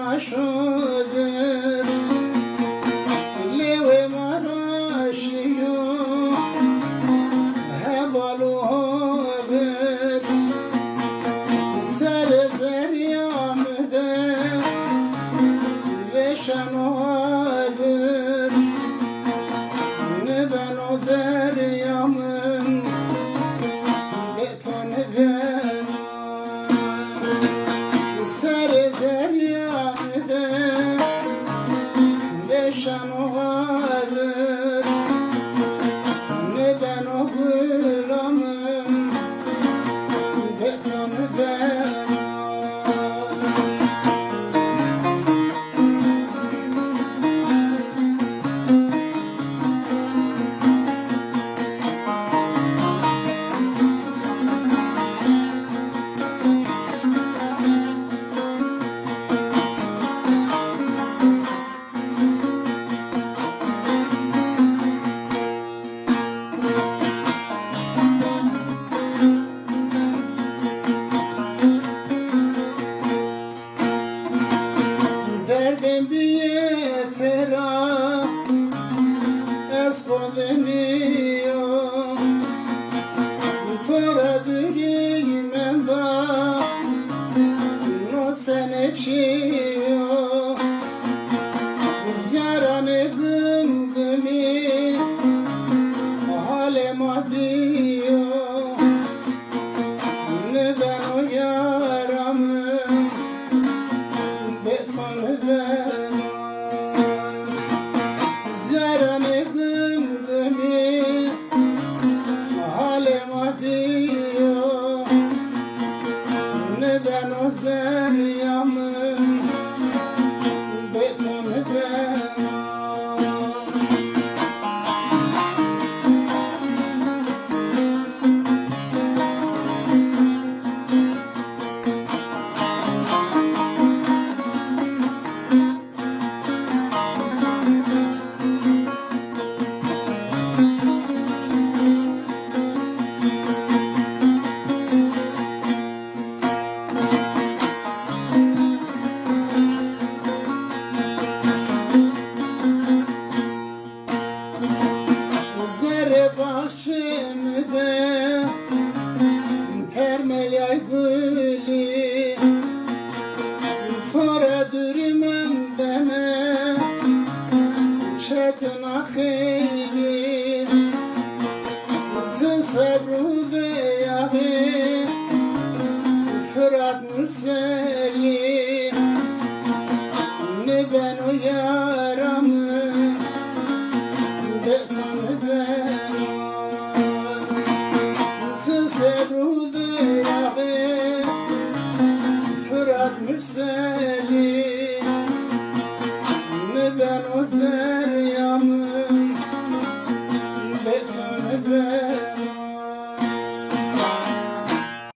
naşodur Lewe maraşiyo Hevaludur Ser zeryamde Veşanodur Ne ben o zeryamın Betonu ben Ser zeryamde Veşanodur Ne ben o gılamın Betonu ben Derdim bir yeter eskodeniyor Tora dürüymen da no sen eçiyor Yaranı gımgımı halema diyor Ne ben o yaramın Betonu ben Yaranı gımgımı halema diyor Ne ben o zeryamın Betonu ben Zerre bahçemde Permelyay gülü Tora dürümen deme Çetin ahiri Tesebru beyavi Fırat mürseli Ne ben o yaramın Betonu ben Tesebru beyavi Fırat mürseli